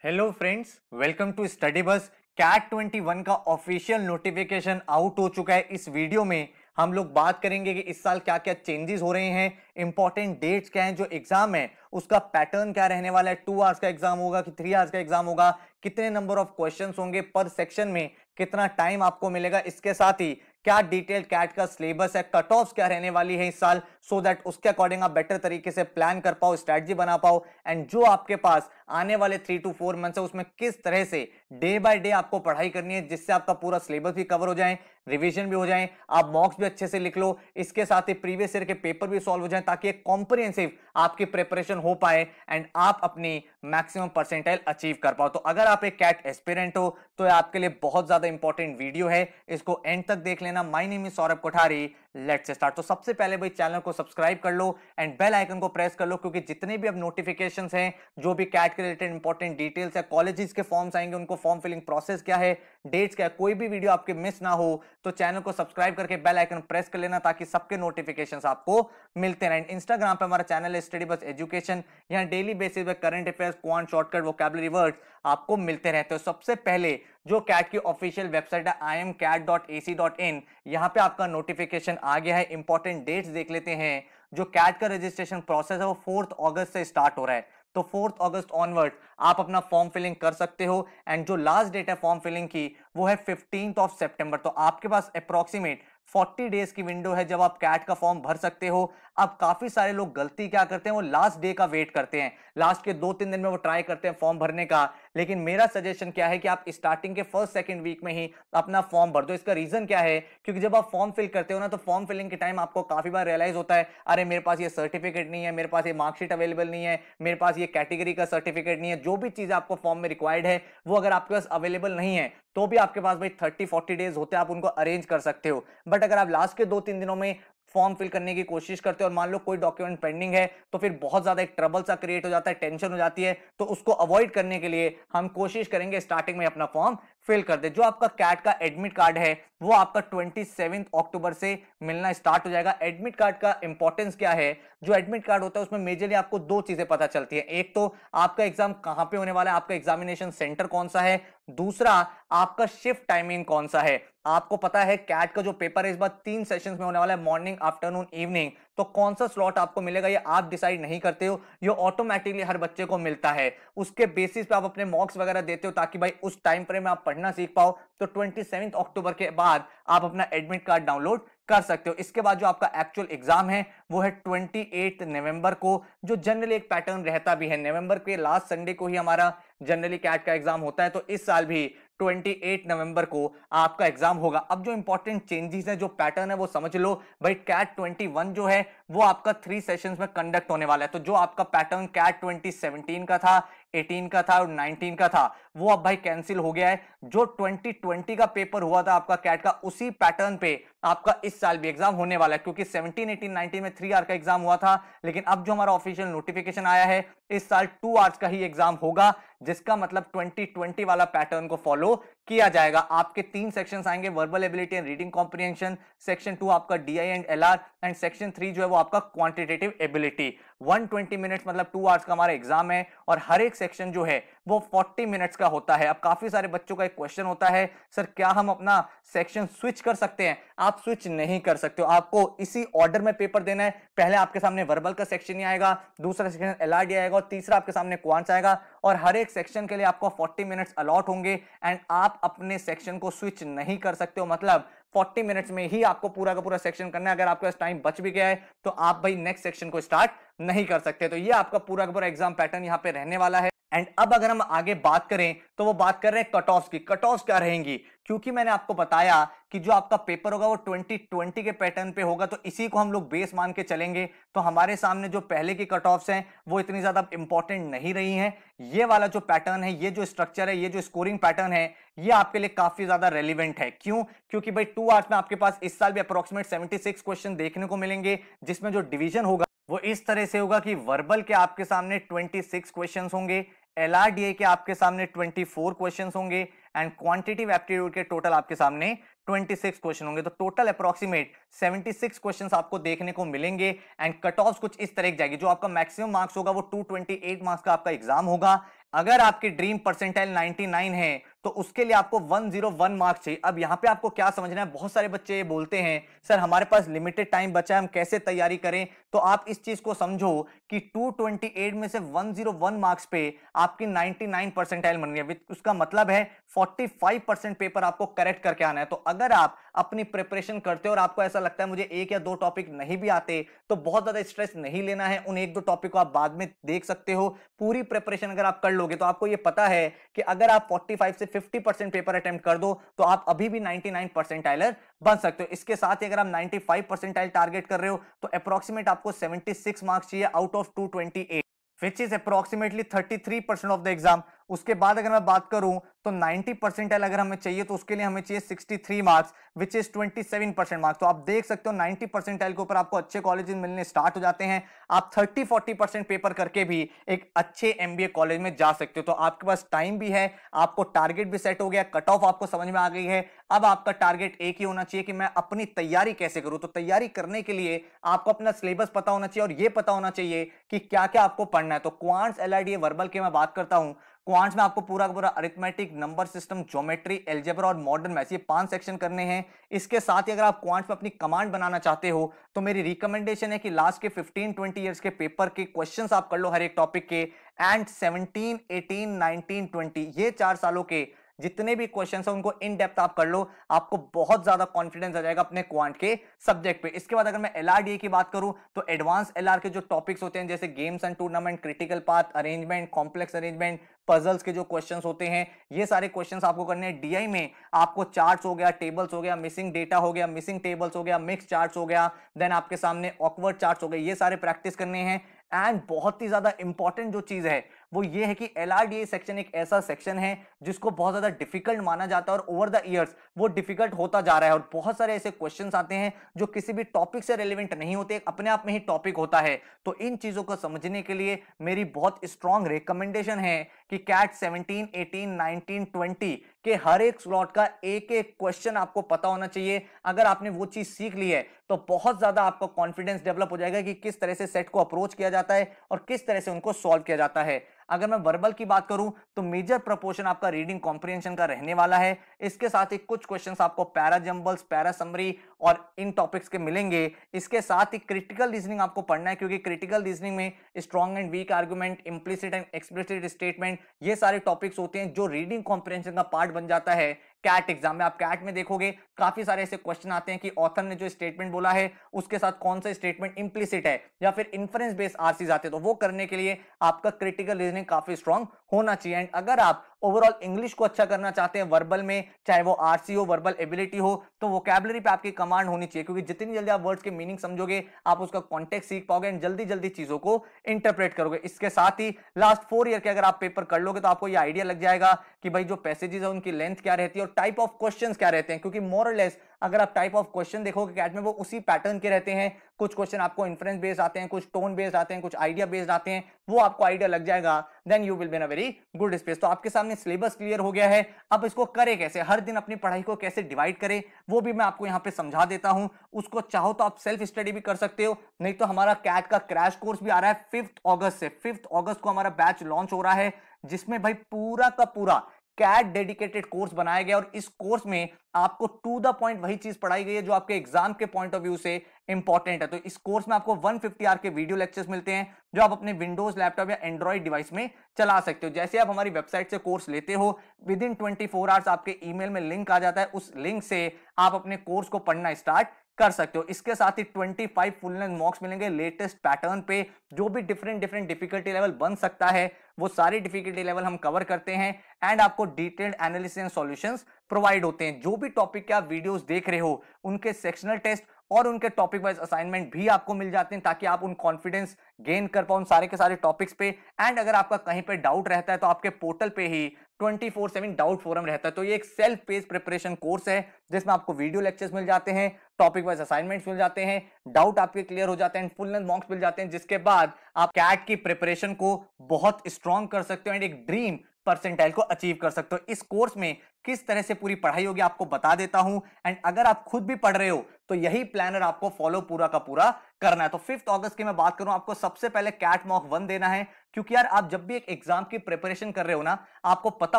Hello friends, welcome to study bus. CAT 21 का official notification out हो चुका है। इस वीडियो में हम लोग बात करेंगे कि इस साल क्या क्या चेंजेस हो रहे हैं, इंपॉर्टेंट डेट्स क्या हैं, जो एग्जाम है उसका पैटर्न क्या रहने वाला है, 2 आवर्स का एग्जाम होगा कि 3 आवर्स का एग्जाम होगा, कितने नंबर ऑफ क्वेश्चंस होंगे पर सेक्शन में, कितना टाइम आपको मिलेगा, इसके साथ ही क्या डिटेल कैट का सिलेबस है, कट ऑफ क्या रहने वाली है इस साल, सो दैट उसके अकॉर्डिंग आप बेटर तरीके से प्लान कर पाओ, स्ट्रैटेजी बना पाओ। एंड जो आपके पास आने वाले 3 to 4 मंथ्स है उसमें किस तरह से डे बाय डे आपको पढ़ाई करनी है जिससे आपका पूरा सिलेबस भी कवर हो जाए, रिवीजन भी हो जाए, आप मॉक्स भी अच्छे से लिख लो, इसके साथ ही प्रीवियस ईयर के पेपर भी सॉल्व हो जाए ताकि एक कॉम्प्रिहेंसिव आपकी प्रिपरेशन हो पाए एंड आप अपनी मैक्सिमम परसेंटाइल अचीव कर पाओ। तो अगर आप एक कैट एस्पिरेंट हो तो आपके लिए बहुत ज्यादा इंपॉर्टेंट वीडियो है, इसको एंड तक देख लेना। My name is Saurabh Kothari, let's start. तो सबसे पहले भाई चैनल को सब्सक्राइब कर लो एंड बेल आइकन को प्रेस कर लो, क्योंकि जितने भी अब नोटिफिकेशंस हैं, जो भी कैट के रिलेटेड इंपॉर्टेंट डिटेल्स है, कॉलेजेस के फॉर्म्स आएंगे, उनको फॉर्म फिलिंग प्रोसेस क्या है, डेट्स क्या है, कोई भी वीडियो आपके मिस ना हो तो चैनल को सब्सक्राइब करके बेल आइकन प्रेस कर लेना ताकि सबके नोटिफिकेशंस आपको मिलते रहें। इंस्टाग्राम पे हमारा चैनल है स्टडी बस एजुकेशन, यहाँ डेली बेसिस पे current affairs, quant, shortcut, vocabulary words आपको मिलते रहते हो। सबसे पहले जो कैट की ऑफिशियल वेबसाइट है imcat.ac.in, यहां पे आपका नोटिफिकेशन आ गया है। इंपॉर्टेंट डेट्स देख लेते हैं। जो कैट का रजिस्ट्रेशन प्रोसेस है वो 4 अगस्त से स्टार्ट हो रहा है, तो 4 अगस्त ऑनवर्ड आप अपना फॉर्म फिलिंग कर सकते हो। एंड जो लास्ट डेट है फॉर्म फिलिंग की वो है 15 सितंबर। तो आपके पास अप्रोक्सीमेट 40 डेज की विंडो है जब आप कैट का फॉर्म भर सकते हो। अब काफी सारे लोग गलती क्या करते हैं, वो लास्ट डे का वेट करते हैं, लास्ट के 2-3 दिन में वो ट्राई करते हैं फॉर्म भरने का। लेकिन मेरा सजेशन क्या है कि आप स्टार्टिंग के फर्स्ट सेकंड वीक में ही अपना फॉर्म भर दो। इसका रीजन क्या है, क्योंकि जब आप फॉर्म फिल करते हो ना, तो फॉर्म फिलिंग के टाइम आपको काफी बार रियलाइज होता है, अरे मेरे पास ये सर्टिफिकेट नहीं है, मेरे पास ये मार्कशीट अवेलेबल नहीं है, मेरे पास ये कैटेगरी का सर्टिफिकेट नहीं है। जो भी चीज आपको फॉर्म में रिक्वायर्ड है वो अगर आपके पास अवेलेबल नहीं है तो भी आपके पास भाई 30-40 डेज होते हैं, आप उनको अरेंज कर सकते हो। बट अगर आप लास्ट के 2-3 दिनों में फॉर्म फिल करने की कोशिश करते हो और मान लो कोई डॉक्यूमेंट पेंडिंग है, तो फिर बहुत ज्यादा एक ट्रबल सा क्रिएट हो जाता है, टेंशन हो जाती है। तो उसको अवॉइड करने के लिए हम कोशिश करेंगे स्टार्टिंग में अपना फॉर्म फिल कर दे। जो आपका कैट का एडमिट कार्ड है वो आपका 27 अक्टूबर से मिलना स्टार्ट हो जाएगा। एडमिट कार्ड का इंपॉर्टेंस क्या है, जो एडमिट कार्ड होता है उसमें मेजरली आपको 2 चीजें पता चलती है। एक तो आपका एग्जाम कहां पे होने वाला है, आपका एग्जामिनेशन सेंटर कौन सा है, दूसरा आपका शिफ्ट टाइमिंग कौन सा है। आपको पता है कैट का जो पेपर है इस बार 3 सेशंस में होने वाला है, मॉर्निंग, आफ्टरनून, इवनिंग। तो कौन सा स्लॉट आपको मिलेगा ये आप डिसाइड नहीं करते हो, ये ऑटोमेटिकली हर बच्चे को मिलता है। उसके बेसिस पे आप अपने मॉक्स वगैरह देते हो ताकि भाई उस टाइम फ्रेम में आप पढ़ना सीख पाओ। तो 27 अक्टूबर के बाद आप अपना एडमिट कार्ड डाउनलोड कर सकते हो। इसके बाद जो आपका एक्चुअल एग्जाम है वो है 28 नवंबर को, जो जनरली एक पैटर्न रहता भी है, नवंबर के लास्ट संडे को ही हमारा जनरली कैट का एग्जाम होता है। तो इस साल भी 28 नवंबर को आपका एग्जाम होगा। अब जो इंपॉर्टेंट चेंजेस है, जो पैटर्न है वो समझ लो भाई। कैट 21 जो है वो आपका 3 सेशंस में कंडक्ट होने वाला है। तो जो आपका पैटर्न कैट 2017 का था, 18 का था और 19 का था, वो अब भाई कैंसिल हो गया है। जो 2020 का पेपर हुआ था आपका कैट का, उसी पैटर्न पे आपका इस साल भी एग्जाम होने वाला है। क्योंकि 17, 18, 19 में 3 आवर का एग्जाम हुआ था, लेकिन अब जो हमारा ऑफिशियल नोटिफिकेशन आया है इस साल 2 आवर्स का ही एग्जाम होगा, जिसका मतलब 2020 वाला पैटर्न को फॉलो किया जाएगा। आपके 3 सेक्शंस आएंगे, verbal ability and reading comprehension, section 2 आपका DI and LR, and section 3 जो है वो आपका क्वांटिटेटिव एबिलिटी। 120 मिनट्स मतलब 2 आवर्स का हमारा एग्जाम है, और हर एक सेक्शन जो है वो 40 मिनट्स का होता है। अब काफी सारे बच्चों का एक क्वेश्चन होता है, सर क्या हम अपना सेक्शन स्विच कर सकते हैं? आप स्विच नहीं कर सकते हो, आपको इसी ऑर्डर में पेपर देना है। पहले आपके सामने वर्बल का सेक्शन ही आएगा, दूसरा सेक्शन एलआरडी आएगा, और तीसरा आपके सामने क्वांट्स आएगा, और हर एक सेक्शन के लिए आपको 40 मिनट्स अलॉट होंगे। एंड आप अपने सेक्शन को स्विच नहीं कर सकते हो, मतलब 40 मिनट्स में ही आपको पूरा का पूरा सेक्शन करना है। अगर आपके पास टाइम बच भी गया है तो आप भाई नेक्स्ट सेक्शन को स्टार्ट नहीं कर सकते। तो ये आपका पूरा का पूरा एग्जाम पैटर्न यहाँ पे रहने वाला है। एंड अब अगर हम आगे बात करें तो वो बात कर रहे हैं कट ऑफ की। कट ऑफ क्या रहेंगी, क्योंकि मैंने आपको बताया कि जो आपका पेपर होगा वो 2020 के पैटर्न पे होगा, तो इसी को हम लोग बेस मान के चलेंगे। तो हमारे सामने जो पहले की कट ऑफ्स हैं वो इतनी ज्यादा इंपॉर्टेंट नहीं रही हैं। ये वाला जो पैटर्न है, ये जो स्ट्रक्चर है, ये जो स्कोरिंग पैटर्न है, ये आपके लिए काफी ज्यादा रेलिवेंट है। क्यों? क्योंकि भाई 2 आवर्स में आपके पास इस साल भी अप्रोक्सीमेट 76 क्वेश्चन देखने को मिलेंगे, जिसमें जो डिवीजन होगा वो इस तरह से होगा कि वर्बल के आपके सामने 26 क्वेश्चंस होंगे, एलआरडीए के आपके सामने 24 क्वेश्चंस होंगे, एंड क्वांटिटेटिव एप्टीट्यूड के टोटल आपके सामने 26 क्वेश्चन होंगे। तो टोटल अप्रोक्सीमेट 76 क्वेश्चंस आपको देखने को मिलेंगे। एंड कट ऑफ कुछ इस तरह की जाएगी, जो आपका मैक्सिमम मार्क्स होगा वो 228 मार्क्स का आपका एग्जाम होगा, अगर आपकी ड्रीम परसेंटाइल 99 है तो उसके लिए आपको 101 मार्क्स चाहिए। अब यहाँ पे आपको क्या समझना है, बहुत सारे बच्चे ये बोलते हैं सर हमारे पास लिमिटेड टाइम बचा है, हम कैसे तैयारी करें। तो आप इस चीज को समझो कि 228 में से 101 मार्क्स पे आपकी 99 परसेंटाइल बन गई। उसका मतलब है 45% पेपर आपको करेक्ट करके आना है। तो अगर आप अपनी प्रिपरेशन करते हो और आपको ऐसा लगता है मुझे एक या दो टॉपिक नहीं भी आते, तो बहुत ज्यादा स्ट्रेस नहीं लेना है। उन एक दो टॉपिक को आप बाद में देख सकते हो। पूरी प्रिपरेशन अगर आप कर लोगे तो आपको ये पता है कि अगर आप 45 से 50% पेपर अटेम्प्ट कर दो तो आप अभी भी 99 परसेंटाइलर बन सकते हो। इसके साथ ही अगर आप 95 परसेंटाइल टारगेट कर रहे हो तो अप्रोक्सीमेट आपको 76 मार्क्स चाहिए out of 228, which is approximately 33% of the exam. उसके बाद अगर मैं बात करूं तो 90 परसेंटाइल अगर हमें चाहिए तो उसके लिए हमें चाहिए 63 मार्क्स, विच इज 27% मार्क्स। तो आप देख सकते हो 90 परसेंटाइल के ऊपर आपको अच्छे कॉलेजेस मिलने स्टार्ट हो जाते हैं। आप 30-40% पेपर करके भी एक अच्छे एमबीए कॉलेज में जा सकते हो। तो आपके पास टाइम भी है, आपको टारगेट भी सेट हो गया, कट ऑफ आपको समझ में आ गई है। अब आपका टारगेट एक ही होना चाहिए कि मैं अपनी तैयारी कैसे करूं। तो तैयारी करने के लिए आपको अपना सिलेबस पता होना चाहिए और यह पता होना चाहिए कि क्या क्या आपको पढ़ना है। तो क्वांट्स, एलआरडीए, वर्बल की मैं बात करता हूं। क्वांट्स में आपको पूरा का पूरा arithmetic, number system, geometry, algebra और मॉडर्न मैथ्स, ये 5 सेक्शन करने हैं। इसके साथ ही अगर आप क्वांट्स में अपनी कमांड बनाना चाहते हो तो मेरी रिकमेंडेशन है कि लास्ट के 15-20 इयर्स के पेपर के क्वेश्चंस आप कर लो हर एक टॉपिक के। एंड 17, 18, 19, 20 ये 4 सालों के जितने भी क्वेश्चंस हैं उनको इन डेप्थ आप कर लो। आपको बहुत ज्यादा कॉन्फिडेंस आ जाएगा अपने क्वांट के सब्जेक्ट पे। इसके बाद अगर मैं एलआरडीए की बात करूं तो एडवांस एलआर के जो टॉपिक्स होते हैं जैसे games and tournament, critical path, arrangement, complex arrangement, puzzles के जो क्वेश्चंस होते हैं ये सारे क्वेश्चंस आपको करने हैं। डीआई में आपको चार्ट्स हो गया, टेबल्स हो गया, मिसिंग डेटा हो गया, मिसिंग टेबल्स हो गया, मिक्स चार्ट्स हो गया, देन आपके सामने ऑकवर्ड चार्ट्स हो गए, ये सारे प्रैक्टिस करने हैं। एंड बहुत ही ज्यादा इंपॉर्टेंट जो चीज है वो ये है कि एलआरडीए सेक्शन एक ऐसा सेक्शन है जिसको बहुत ज्यादा डिफिकल्ट माना जाता है और ओवर द इयर्स वो डिफिकल्ट होता जा रहा है। और बहुत सारे ऐसे क्वेश्चंस आते हैं जो किसी भी टॉपिक से रिलेवेंट नहीं होते, अपने आप में ही टॉपिक होता है। तो इन चीजों को समझने के लिए मेरी बहुत स्ट्रॉन्ग रिकमेंडेशन है कि कैट 17, 18, 19, 20 के हर एक स्लॉट का एक एक क्वेश्चन आपको पता होना चाहिए। अगर आपने वो चीज सीख ली है तो बहुत ज्यादा आपका कॉन्फिडेंस डेवलप हो जाएगा कि किस तरह से सेट को अप्रोच किया जाता है और किस तरह से उनको सॉल्व किया जाता है। अगर मैं वर्बल की बात करूं तो मेजर प्रोपोर्शन आपका रीडिंग कॉम्प्रिहेंशन का रहने वाला है। इसके साथ ही कुछ क्वेश्चंस आपको पैरा जंबल्स, पैरा समरी और इन टॉपिक्स के मिलेंगे। इसके साथ ही क्रिटिकल रीजनिंग आपको पढ़ना है क्योंकि क्रिटिकल रीजनिंग में strong and weak argument, implicit and explicit statement, ये सारे टॉपिक्स होते हैं जो रीडिंग कॉम्प्रिहेंशन का पार्ट बन जाता है कैट एग्जाम में। आप कैट में देखोगे काफी सारे ऐसे क्वेश्चन आते हैं कि ऑथर ने जो स्टेटमेंट बोला है उसके साथ कौन सा स्टेटमेंट इंप्लिसिट है या फिर इन्फरेंस बेस्ड आरसीज आते हैं। तो वो करने के लिए आपका क्रिटिकल रीजनिंग काफी स्ट्रांग होना चाहिए। एंड अगर आप ओवरऑल इंग्लिश को अच्छा करना चाहते हैं वर्बल में, चाहे वो आरसी हो, वर्बल एबिलिटी हो, तो वोकैबुलरी पे आपकी कमांड होनी चाहिए क्योंकि जितनी जल्दी आप वर्ड्स के मीनिंग समझोगे आप उसका कॉन्टेक्स्ट सीख पाओगे एंड जल्दी जल्दी चीजों को इंटरप्रेट करोगे। इसके साथ ही लास्ट 4 ईयर के अगर आप पेपर कर लोगे तो आपको ये आइडिया लग जाएगा कि भाई जो पैसेजेस है उनकी लेंथ क्या रहती है और टाइप ऑफ क्वेश्चंस क्या रहते हैं। क्योंकि मोर और लेस अगर आप टाइप ऑफ क्वेश्चन देखोगे कैट में वो उसी पैटर्न के रहते हैं। कुछ क्वेश्चन आपको इन्फ्रेंस बेस्ड आते हैं, कुछ टोन बेस्ड आते हैं, कुछ आइडिया बेस्ड आते हैं। वो आपको आइडिया लग जाएगा, then you will be in a very good space. तो आपके सामने सिलेबस क्लियर हो गया है। अब इसको करें कैसे, हर दिन अपनी पढ़ाई को कैसे डिवाइड करें वो भी मैं आपको यहाँ पे समझा देता हूं। उसको चाहो तो आप सेल्फ स्टडी भी कर सकते हो, नहीं तो हमारा कैट का क्रैश कोर्स भी आ रहा है 5 अगस्त से। 5 अगस्त को हमारा बैच लॉन्च हो रहा है जिसमें भाई पूरा का पूरा कैट डेडिकेटेड कोर्स बनाया गया और इस कोर्स में आपको टू द पॉइंट वही चीज पढ़ाई गई है जो आपके एग्जाम के पॉइंट ऑफ व्यू से इंपॉर्टेंट है। तो इस कोर्स में आपको 150 आवर के वीडियो लेक्चर्स मिलते हैं जो आप अपने विंडोज, लैपटॉप या एंड्रॉइड डिवाइस में चला सकते हो। जैसे आप हमारी वेबसाइट से कोर्स लेते हो विद इन 24 आवर्स आपके ईमेल में लिंक आ जाता है, उस लिंक से आप अपने कोर्स को पढ़ना स्टार्ट कर सकते हो। इसके साथ ही 25 फुल लेंथ मॉक्स मिलेंगे लेटेस्ट पैटर्न पे। जो भी डिफरेंट डिफिकल्टी लेवल बन सकता है वो सारी डिफिकल्टी लेवल हम कवर करते हैं एंड आपको detailed analysis and solutions provide होते हैं। जो भी टॉपिक के आप वीडियोस देख रहे हो उनके सेक्शनल टेस्ट और उनके टॉपिक वाइज असाइनमेंट भी आपको मिल जाते हैं ताकि आप उन कॉन्फिडेंस गेन कर पाओ सारे के सारे टॉपिक्स पे। एंड अगर आपका कहीं पे डाउट रहता है तो आपके पोर्टल पे ही 24/7 डाउट फोरम रहता है। तो ये एक सेल्फ पेस्ड प्रिपरेशन कोर्स है जिसमें आपको वीडियो लेक्चर्स मिल जाते हैं, टॉपिक वाइज असाइनमेंट्स मिल जाते हैं, डाउट आपके क्लियर हो जाते हैं, फुल लेंथ मॉक्स मिल जाते हैं, जिसके बाद आप कैट की प्रिपरेशन को बहुत स्ट्रॉन्ग कर सकते हो एंड एक ड्रीम परसेंटाइल को अचीव कर सकते हो। इस कोर्स में किस तरह से पूरी पढ़ाई होगी आपको बता देता हूं एंड अगर आप खुद भी पढ़ रहे हो तो यही प्लानर आपको फॉलो पूरा का पूरा करना है। तो 5 अगस्त की मैं बात करूं, आपको सबसे पहले कैट मॉक 1 देना है। क्योंकि यार आप जब भी एक एग्जाम की प्रिपरेशन कर रहे हो ना, आपको पता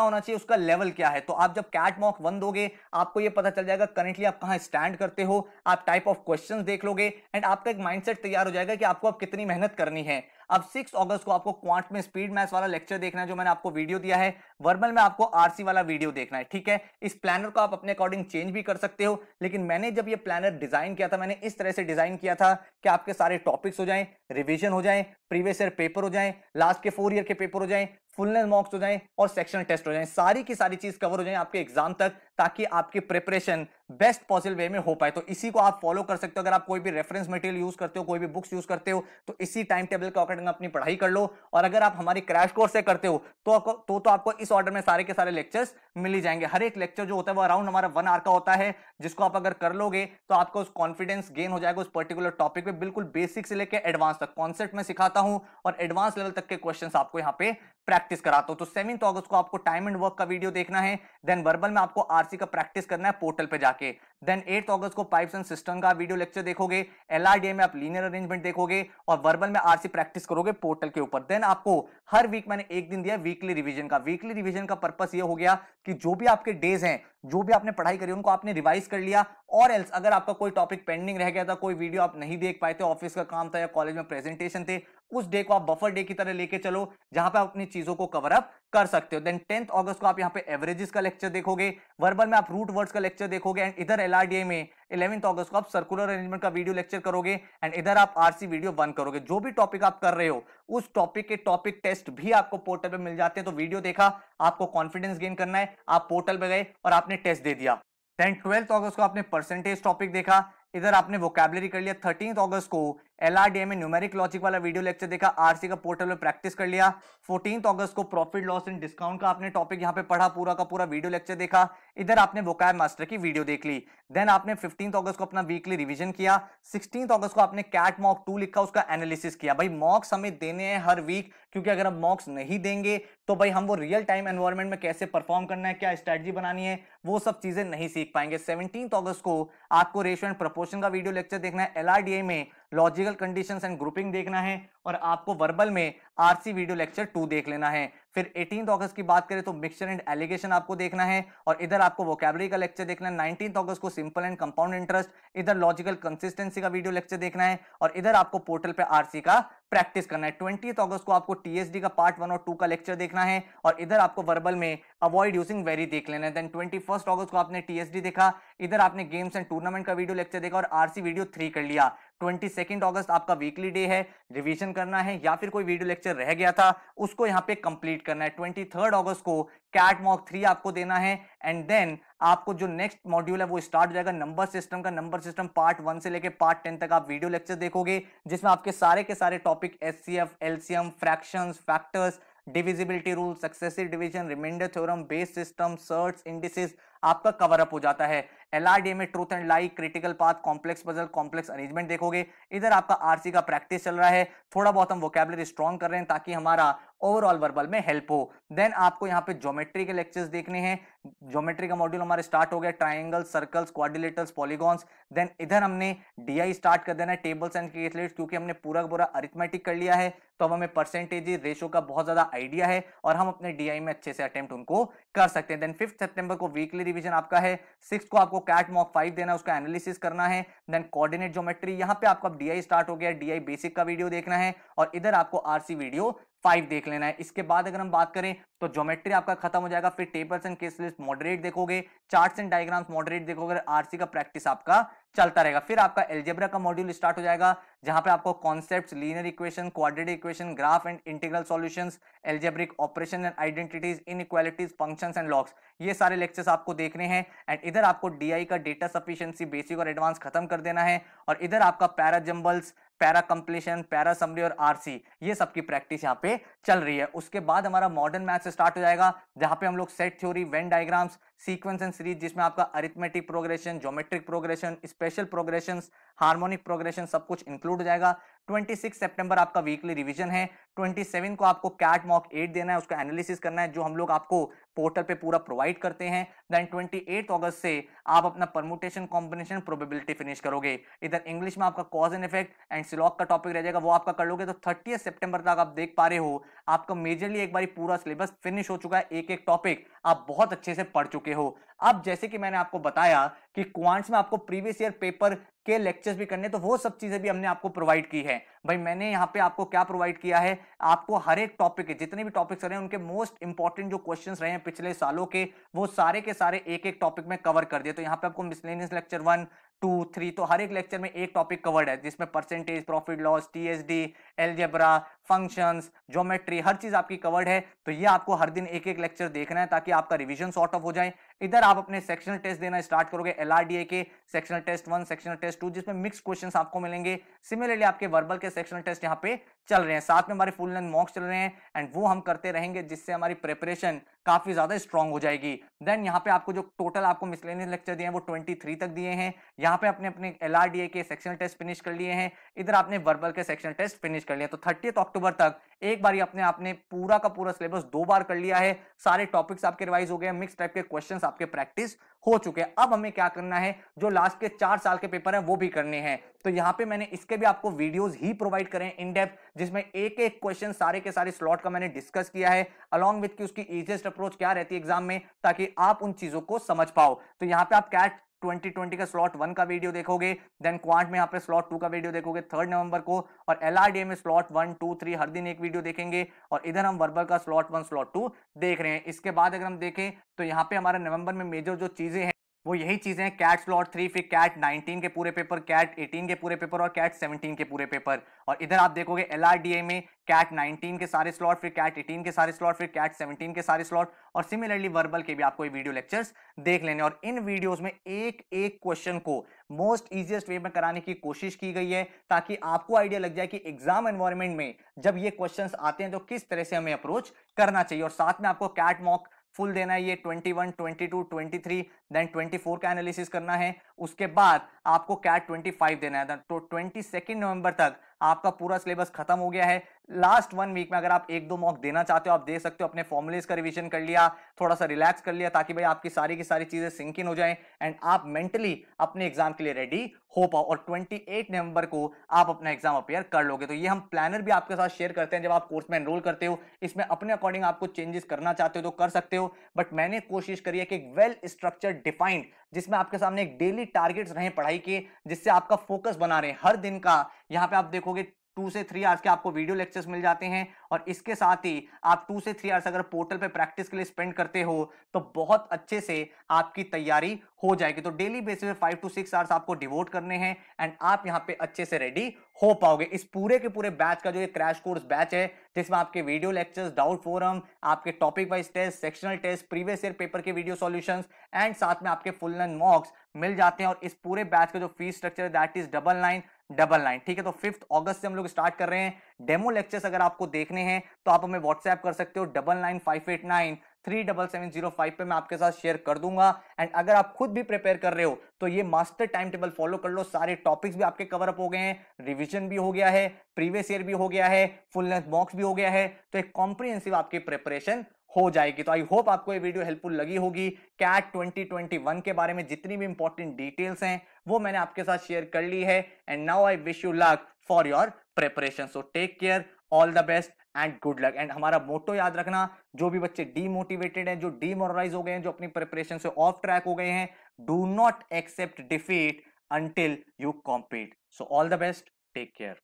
होना चाहिए उसका लेवल क्या है। तो आप जब कैट मॉक 1 दोगे, आपको ये पता चल जाएगा करेंटली आप कहां स्टैंड करते हो, आप टाइप ऑफ क्वेश्चंस देख लोगे एंड आपका एक माइंडसेट तैयार हो जाएगा कि आपको अब कितनी मेहनत करनी है। अब 6 अगस्त को आपको क्वांट में स्पीड मैथ्स वाला लेक्चर देखना है, जो मैंने आपको वीडियो दिया है। वर्बल में आपको आरसी वाला वीडियो देखना है, ठीक है। इस प्लानर को आप अपने अकॉर्डिंग चेंज भी कर सकते हो, लेकिन मैंने जब ये प्लानर डिजाइन किया था, मैंने इस तरह से डिजाइन किया था कि आपके सारे टॉपिक्स हो जाएं, रिवीजन हो जाएं, प्रीवियस ईयर पेपर हो जाएं, लास्ट के 4 ईयर के पेपर हो जाएं, फुलनेस मॉक्स हो जाएं और सेक्शनल टेस्ट हो जाएं, सारी की सारी चीज कवर हो जाएं आपके एग्जाम तक, ताकि आपकी प्रिपरेशन बेस्ट पॉसिबल वे में हो पाए। तो इसी को आप फॉलो कर सकते हो। अगर आप कोई भी रेफरेंस मटेरियल यूज करते हो, कोई भी बुक्स यूज करते हो, तो इसी टाइम टेबल के अकॉर्डिंग अपनी पढ़ाई कर लो। और अगर आप हमारी क्रैश कोर्स से करते हो तो आपको इस ऑर्डर में सारे के सारे लेक्चर्स मिल ही जाएंगे। हर एक लेक्चर जो होता है वो अराउंड हमारा 1 आवर का होता है, जिसको आप अगर कर लोगे तो आपको उस कॉन्फिडेंस गेन हो जाएगा उस पर्टिकुलर टॉपिक पे। बिल्कुल बेसिक से लेकर एडवांस तक कॉन्सेप्ट में सिखाता हूं और एडवांस लेवल तक के क्वेश्चंस आपको यहाँ पे प्रैक्टिस कराता हूं। तो 7 अगस्त को आपको टाइम एंड वर्क का वीडियो देखना है। देन वर्बल में आपको आरसी का प्रैक्टिस करना है पोर्टल पे जाके। देन 8 अगस्त को पाइप्स एंड सिस्टम का वीडियो लेक्चर देखोगे। एलआरडीए में आप लीनियर अरेंजमेंट देखोगे और वर्बल में आरसी प्रैक्टिस करोगे पोर्टल के ऊपर। देन आपको हर वीक मैंने एक दिन दिया वीकली रिवीजन का। वीकली रिवीजन का पर्पस ये हो गया कि जो भी आपके डेज हैं, जो भी आपने पढ़ाई करी उनको आपने रिवाइज कर लिया, और एल्स अगर आपका कोई टॉपिक पेंडिंग रह गया था, कोई वीडियो आप नहीं देख पाए थे, ऑफिस का काम था या कॉलेज में प्रेजेंटेशन थे, उस डे को आप बफर डे की तरह लेके चलो, जहां पे आप अपनी चीजों को कवर अप कर सकते हो। देन 10 अगस्त को आप यहाँ पे एवरेजेस का लेक्चर देखोगे, वर्बल में आप रूट वर्ड्स का लेक्चर देखोगे एंड इधर एलआरडीए में 11 अगस्त को आप सर्कुलर अरेंजमेंट का वीडियो लेक्चर करोगे एंड इधर आप आरसी वीडियो 1 करोगे। जो भी टॉपिक आप कर रहे हो उस टॉपिक के टॉपिक टेस्ट भी आपको पोर्टल पे मिल जाते हैं। तो वीडियो देखा, आपको कॉन्फिडेंस गेन करना है, आप पोर्टल पे गए और आपने टेस्ट दे दिया। देन 12 अगस्त को आपने परसेंटेज टॉपिक देखा, इधर आपने वोकैबुलरी कर लिया। 13 अगस्त को एलआरडीए में न्यूमेरिक लॉजिक वाला वीडियो लेक्चर देखा, आरसी का पोर्टल में प्रैक्टिस कर लिया। 14 अगस्त को प्रॉफिट लॉस एंड डिस्काउंट का आपने टॉपिक यहां पे पढ़ा, पूरा का पूरा वीडियो लेक्चर देखा, इधर आपने वोकैब मास्टर की वीडियो देख ली। देन आपने 15 अगस्त को अपना वीकली रिवीजन किया। 16 अगस्त को आपने कैट मॉक 2 लिखा, उसका एनालिसिस किया। भाई मॉक्स हमें देने हैं हर वीक, क्योंकि अगर हम मॉक्स नहीं देंगे तो भाई हम वो रियल टाइम एनवायरनमेंट में कैसे परफॉर्म करना है, क्या स्ट्रेटजी बनानी है, वो सब चीजें नहीं सीख पाएंगे। 17 अगस्त को आपको रेशियो एंड प्रोपोर्शन का वीडियो लेक्चर देखना है, एलआरडीए में लॉजिकल कंडीशंस एंड ग्रुपिंग देखना है और आपको वर्बल में आरसी वीडियो लेक्चर 2 देख लेना है। फिर 18 अगस्त की बात करें तो मिक्सचर एंड एलिगेशन आपको देखना है और इधर आपको वोकैबुलरी का लेक्चर देखना है। 19 अगस्त को सिंपल एंड कंपाउंड इंटरेस्ट, इधर लॉजिकल कंसिस्टेंसी का वीडियो लेक्चर देखना है और इधर आपको पोर्टल पे आरसी का प्रैक्टिस करना है। 20 अगस्त को आपको टीएसडी का पार्ट 1 और 2 का लेक्चर देखना है और इधर आपको वर्बल में अवॉइड यूजिंग वेरी देख लेना है। देन 21 अगस्त को आपने टीएसडी देखा, इधर आपने गेम्स एंड टूर्नामेंट का वीडियो लेक्चर देखा और आरसी वीडियो 3 कर लिया। 22 अगस्त आपका वीकली डे है, रिवीजन करना है या फिर कोई वीडियो लेक्चर रह गया था उसको यहाँ पे कंप्लीट करना है। 23 अगस्त को कैट मॉक 3 आपको देना है एंड देन आपको जो नेक्स्ट मॉड्यूल है वो स्टार्ट हो जाएगा नंबर सिस्टम का। नंबर सिस्टम पार्ट 1 से लेके पार्ट 10 तक आप वीडियो लेक्चर देखोगे, जिसमें आपके सारे के सारे topic HCF, LCM, fractions, factors, divisibility rule, successive division, remainder theorem, base system, surds, indices आपका कवर अप हो जाता है। एलआरडीए में truth and lie, critical path, complex puzzle, complex arrangement देखोगे। इधर आपका आरसी का प्रैक्टिस चल रहा है, थोड़ा बहुत हम वोकैबुलरी स्ट्रॉन्ग कर रहे हैं ताकि हमारा ओवरऑल वर्बल में हेल्प हो। देन आपको यहाँ पे ज्योमेट्री के लेक्चर्स देखने हैं। ज्योमेट्री का मॉड्यूल हमारे स्टार्ट हो गया, triangles, circles, quadrilaterals, polygons. Then इधर हमने डीआई स्टार्ट कर देना है, टेबल्स एंड कैलकुलेटर्स, क्योंकि हमने पूरा का पूरा अरिथमेटिक कर लिया है तो अब हमें परसेंटेज रेशो का बहुत ज्यादा आइडिया है और हम अपने डीआई में अच्छे से अटेम्प्ट उनको कर सकते हैं। देन 5 सितंबर को वीकली रिवीजन आपका है। 6 को आपको कैट मॉक 5 देना है, उसका एनालिसिस करना है। देन कोऑर्डिनेट ज्योमेट्री, यहाँ पे आपका डीआई स्टार्ट हो गया, डीआई बेसिक का वीडियो देखना है और इधर आपको आरसी वीडियो 5 देख लेना है। इसके बाद अगर हम बात करें तो ज्योमेट्री आपका खत्म हो जाएगा, फिर tables and case list moderate देखोगे, चार्ट्स एंड डायग्राम्स मॉडरेट देखोगे, आरसी का प्रैक्टिस आपका चलता रहेगा। फिर आपका एल्जेब्रा का मॉड्यूल स्टार्ट हो जाएगा, जहां पे आपको concepts, linear equation, quadratic equation, graph and integral solutions, algebraic operation and identities, inequalities, functions and logs, ये सारे लेक्चर्स आपको देखने हैं। एंड इधर आपको डीआई का डेटा सफिशिएंसी बेसिक और एडवांस खत्म कर देना है और इधर आपका para jumbles, para completion, para summary और आरसी, ये सबकी प्रैक्टिस यहाँ पे चल रही है। उसके बाद हमारा मॉडर्न मैथ्स स्टार्ट हो जाएगा, जहां पे हम लोग set theory, Venn diagrams, sequence and series, जिसमें आपका arithmetic progression, geometric progression, special progression, harmonic progression सब कुछ इंक्लूड हो जाएगा। 26 सितंबर आपका वीकली रिवीजन है, 27 को आपको कैट मॉक 8 देना है, उसका एनालिसिस करना है जो हम लोग आपको पोर्टल पे पूरा प्रोवाइड करते हैं। देन 28 अगस्त से आप अपना परमुटेशन कॉम्बिनेशन प्रोबेबिलिटी फिनिश करोगे। इधर इंग्लिश में आपका कॉज एंड इफेक्ट एंड सिलॉग का टॉपिक रह जाएगा, वो आपका कर लोगे। तो 30 सितंबर तक आप देख पा रहे हो आपका मेजरली एक बारी पूरा सिलेबस फिनिश हो चुका है, एक एक टॉपिक आप बहुत अच्छे से पढ़ चुके हो। अब जैसे कि मैंने आपको बताया कि क्वांट्स में आपको प्रीवियस ईयर पेपर के लेक्चर्स भी करने, तो वो सब चीजें भी हमने आपको प्रोवाइड की है। भाई मैंने यहाँ पे आपको क्या प्रोवाइड किया है, आपको हर एक टॉपिक के जितने भी टॉपिक्स रहे हैं उनके मोस्ट इंपॉर्टेंट जो क्वेश्चंस रहे हैं पिछले सालों के, वो सारे के सारे एक एक टॉपिक में कवर कर दिए। तो यहाँ पे आपको मिसलेनियस लेक्चर 1, 2, 3, तो हर एक लेक्चर में एक टॉपिक कवर्ड है जिसमें percentage, profit loss, TSD, algebra, functions, geometry, हर चीज आपकी कवर्ड है। तो ये आपको हर दिन एक एक लेक्चर देखना है ताकि आपका रिवीजन सॉर्ट ऑफ हो जाए। इधर आप अपने सेक्शनल टेस्ट देना स्टार्ट करोगे, एलआरडीए के सेक्शनल टेस्ट 1, सेक्शनल टेस्ट 2, जिसमें मिक्स क्वेश्चंस आपको मिलेंगे। सिमिलरली आपके वर्बल के सेक्शनल टेस्ट यहाँ पे चल रहे हैं, साथ में हमारे फुल लेंथ मॉक्स चल रहे हैं एंड वो हम करते रहेंगे जिससे हमारी प्रिपरेशन काफी ज्यादा स्ट्रांग हो जाएगी। देन यहाँ पे आपको जो टोटल आपको मिसलेनियस लेक्चर दिए हैं वो 23 तक दिए हैं। यहाँ पे अपने अपने एलआरडीए के सेक्शनल टेस्ट फिनिश कर लिए हैं, इधर आपने वर्बल के सेक्शनल टेस्ट फिनिश कर लिए। तो 30 अक्टूबर तक एक बार अपने आपने पूरा का पूरा सिलेबस 2 बार कर लिया है, सारे टॉपिक्स आपके रिवाइज हो गए, मिक्स टाइप के क्वेश्चंस आपके प्रैक्टिस हो चुके हैं। अब हमें क्या करना है, जो लास्ट के 4 साल के पेपर हैं वो भी करने हैं। तो यहाँ पे मैंने इसके भी आपको वीडियोस ही प्रोवाइड करें इन डेप्थ, जिसमें एक एक क्वेश्चन सारे के सारे स्लॉट का मैंने डिस्कस किया है, अलॉन्ग विद कि उसकी इजीएस्ट अप्रोच क्या रहती है एग्जाम में, ताकि आप उन चीजों को समझ पाओ। तो यहाँ पे आप कैट 2020 का स्लॉट 1 का वीडियो देखोगे, देन क्वांट में यहाँ पे स्लॉट 2 का वीडियो देखोगे 3 नवंबर को, और एलआरडीए में स्लॉट 1, 2, 3 हर दिन एक वीडियो देखेंगे, और इधर हम वर्बल का स्लॉट 1, स्लॉट 2 देख रहे हैं। इसके बाद अगर हम देखें तो यहाँ पे हमारे नवंबर में मेजर जो चीजें हैं वो यही चीजें हैं, कैट स्लॉट 3, फिर कैट 19 के पूरे पेपर, कैट 18 के पूरे पेपर और कैट 17 के पूरे पेपर। और इधर आप देखोगे एलआरडीए में कैट 19 के सारे स्लॉट, फिर कैट 18 के सारे स्लॉट, फिर कैट 17 के सारे स्लॉट, और सिमिलरली वर्बल के भी आपको ये वीडियो लेक्चर्स देख लेने। और इन वीडियोस में एक एक क्वेश्चन को मोस्ट इजीएस्ट वे में कराने की कोशिश की गई है, ताकि आपको आइडिया लग जाए कि एग्जाम एनवायरनमेंट में जब ये क्वेश्चंस आते हैं तो किस तरह से हमें अप्रोच करना चाहिए। और साथ में आपको कैट मॉक फुल देना है, ये 21, 22, 23, देन 24 का एनालिसिस करना है। उसके बाद आपको कैट 25 देना है। तो 22 नवंबर तक आपका पूरा सिलेबस खत्म हो गया है। लास्ट 1 वीक में अगर आप 1-2 मॉक देना चाहते हो आप दे सकते हो, अपने फॉर्मुलेज का रिवीजन कर लिया, थोड़ा सा रिलैक्स कर लिया, ताकि भाई आपकी सारी की सारी चीजें सिंक इन हो जाएं एंड आप मेंटली अपने एग्जाम के लिए रेडी हो पाओ, और 28 नवंबर को आप अपना एग्जाम अपियर कर लोगे। तो ये हम प्लानर भी आपके साथ शेयर करते हैं जब आप कोर्स में एनरोल करते हो, इसमें अपने अकॉर्डिंग आपको चेंजेस करना चाहते हो तो कर सकते हो, बट मैंने कोशिश करी है कि एक वेल स्ट्रक्चर्ड डिफाइंड, जिसमें आपके सामने एक डेली टारगेट्स रहे पढ़ाई के, जिससे आपका फोकस बना रहे हर दिन का। यहाँ पे आप देखोगे 2 से 3 आवर्स के आपको वीडियो लेक्चर्स मिल जाते हैं, और इसके साथ ही आप 2 से 3 आवर्स अगर पोर्टल पे प्रैक्टिस के लिए स्पेंड करते हो तो बहुत अच्छे से आपकी तैयारी हो जाएगी। तो डेली बेसिस पे 5 to 6 आवर्स आपको डिवोट करने हैं एंड आप यहाँ पे अच्छे से रेडी हो पाओगे। इस पूरे के पूरे बैच का जो ये क्रैश कोर्स बैच है, जिसमें आपके वीडियो लेक्चर्स, डाउट फोरम, आपके topic wise test, sectional test, previous year paper के वीडियो सॉल्यूशंस एंड साथ में आपके फुल लेंथ मॉक्स मिल जाते हैं। और इस पूरे बैच का जो फीस स्ट्रक्चर है दैट इज 9999, ठीक है। तो 5 अगस्त से हम लोग स्टार्ट कर रहे हैं। डेमो लेक्चर्स अगर आपको देखने हैं तो आप हमें व्हाट्सएप कर सकते हो 9958937705 पे, मैं आपके साथ शेयर कर दूंगा। एंड अगर आप खुद भी प्रिपेयर कर रहे हो तो ये मास्टर टाइम टेबल फॉलो कर लो, सारे टॉपिक्स भी आपके कवर अप हो गए हैं, रिवीजन भी हो गया है, प्रीवियस ईयर भी हो गया है, फुल लेंथ मॉक्स भी हो गया है, तो एक कॉम्प्रिहेंसिव आपकी प्रिपरेशन हो जाएगी। तो आई होप आपको ये वीडियो हेल्पफुल लगी होगी। कैट 2021 के बारे में जितनी भी इंपॉर्टेंट डिटेल्स हैं वो मैंने आपके साथ शेयर कर ली है, and now I wish you luck for your preparation. So take care, all the best and good luck. And हमारा मोटो याद रखना, जो भी बच्चे डीमोटिवेटेड हैं, जो डीमोरलाइज हो गए हैं, जो अपनी प्रिपरेशन से ऑफ ट्रैक हो गए हैं, do not accept defeat until you compete. So all the best, take care.